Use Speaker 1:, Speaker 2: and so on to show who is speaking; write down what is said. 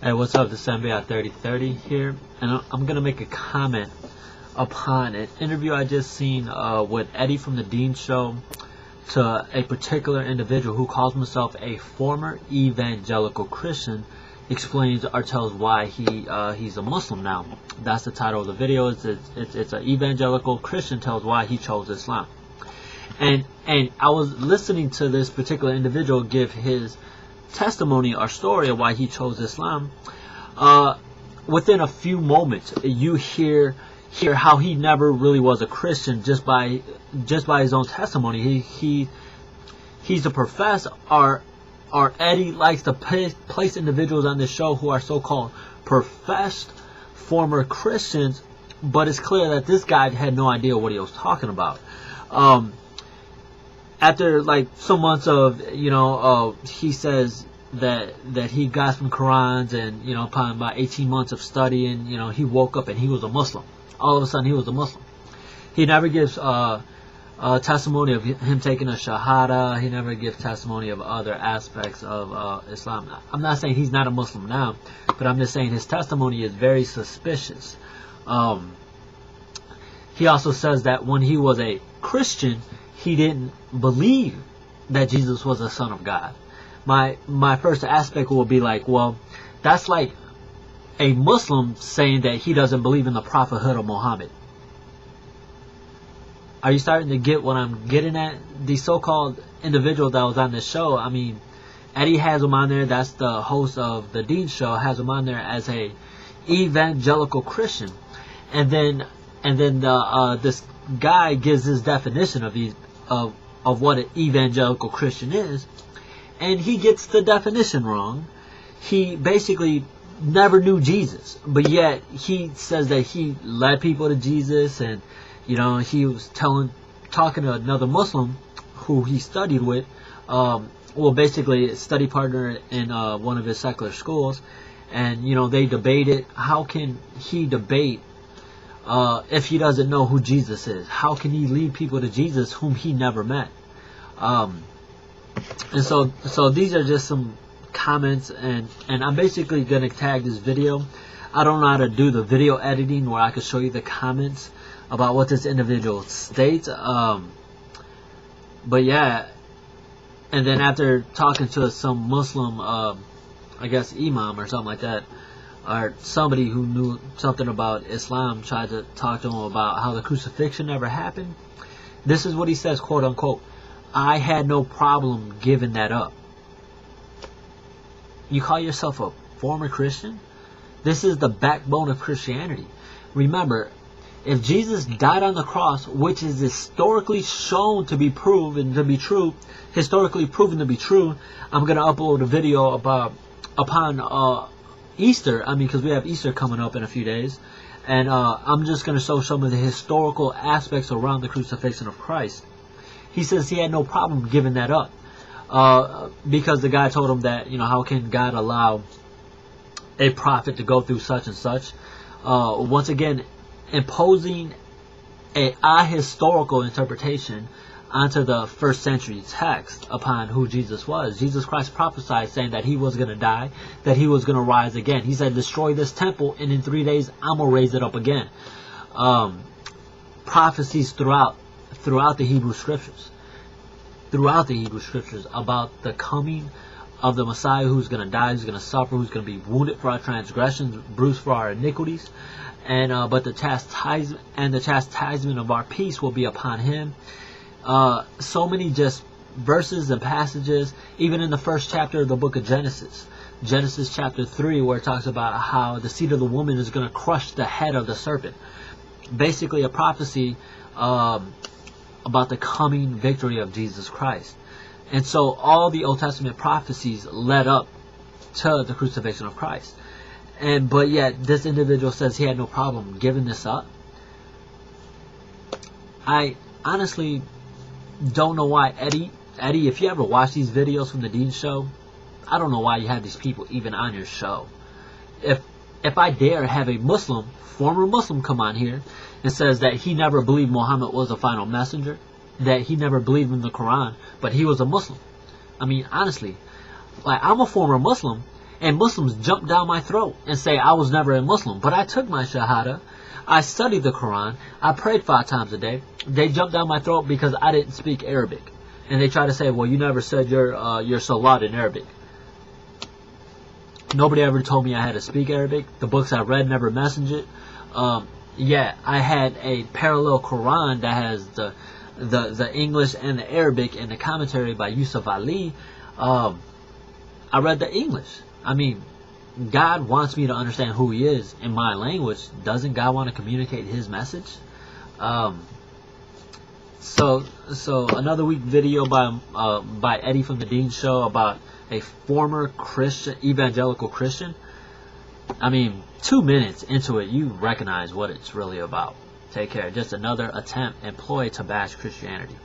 Speaker 1: Hey, what's up? This is MBI 3030 here, and I'm gonna make a comment upon an interview I just seen with Eddie from the Dean Show to a particular individual who calls himself a former Evangelical Christian, explains or tells why he's a Muslim now. That's the title of the video. It's an Evangelical Christian tells why he chose Islam. And I was listening to this particular individual give his testimony or story of why he chose Islam. Within a few moments, you hear how he never really was a Christian just by his own testimony. He's a professor, or Eddie likes to place individuals on this show who are so-called professed former Christians, but it's clear that this guy had no idea what he was talking about. After like some months of, he says that he got some Qurans, and upon about 18 months of studying, he woke up and he was a Muslim. All of a sudden he was a Muslim. He never gives testimony of him taking a Shahada. He never gives testimony of other aspects of Islam. I'm not saying he's not a Muslim now, but I'm just saying his testimony is very suspicious. He also says that when he was a Christian, he didn't believe that Jesus was the Son of God. My first aspect will be like, well, that's like a Muslim saying that he doesn't believe in the prophethood of Muhammad. Are you starting to get what I'm getting at? The so-called individual that was on this show, I mean, Eddie has him on there. That's the host of the Dean Show. Has him on there as a Evangelical Christian, and then this guy gives his definition of what an Evangelical Christian is, and he gets the definition wrong. He basically never knew Jesus, but yet he says that he led people to Jesus, and he was talking to another Muslim who he studied with, basically a study partner in one of his secular schools, and they debated. How can he debate if he doesn't know who Jesus is? How can he lead people to Jesus whom he never met? And so these are just some comments, and I'm basically gonna tag this video. I don't know how to do the video editing where I could show you the comments about what this individual states, but yeah. And then after talking to some Muslim, I guess imam or something like that, or somebody who knew something about Islam, tried to talk to him about how the crucifixion never happened. This is what he says, quote unquote, "I had no problem giving that up." You call yourself a former Christian? This is the backbone of Christianity. Remember, if Jesus died on the cross, which is historically shown to be proven to be true, historically proven to be true, I'm going to upload a video upon Easter. I mean, because we have Easter coming up in a few days, and I'm just going to show some of the historical aspects around the crucifixion of Christ. He says he had no problem giving that up, because the guy told him that, how can God allow a prophet to go through such and such? Once again, imposing a ahistorical interpretation onto the first century text upon who Jesus was. Jesus Christ prophesied saying that he was going to die, that he was going to rise again. He said, destroy this temple, and in 3 days I'm going to raise it up again. Prophecies throughout the Hebrew scriptures. Throughout the Hebrew scriptures about the coming of the Messiah, who's going to die, who's going to suffer, who's going to be wounded for our transgressions, bruised for our iniquities, and but the chastisement of our peace will be upon him. So many just verses and passages, even in the first chapter of the book of Genesis chapter 3, where it talks about how the seed of the woman is going to crush the head of the serpent. Basically a prophecy about the coming victory of Jesus Christ. And so all the Old Testament prophecies led up to the crucifixion of Christ. But yet this individual says he had no problem giving this up. I honestly don't know why Eddie, if you ever watch these videos from the Dean Show, I don't know why you have these people even on your show. If I dare have a former Muslim come on here and says that he never believed Muhammad was a final messenger, that he never believed in the Quran, but he was a Muslim. I mean, honestly, like, I'm a former Muslim, and Muslims jump down my throat and say I was never a Muslim. But I took my Shahada, I studied the Quran, I prayed 5 times a day. They jumped down my throat because I didn't speak Arabic. And they try to say, well, you never said your salat in Arabic. Nobody ever told me I had to speak Arabic. The books I read never mentioned it. Yeah, I had a parallel Quran that has the English and the Arabic and the commentary by Yusuf Ali. I read the English. I mean, God wants me to understand who He is in my language. Doesn't God want to communicate His message? So another week video by Eddie from the Dean Show about a former Christian, evangelical Christian. I mean, 2 minutes into it, you recognize what it's really about. Take care. Just another attempt employed to bash Christianity.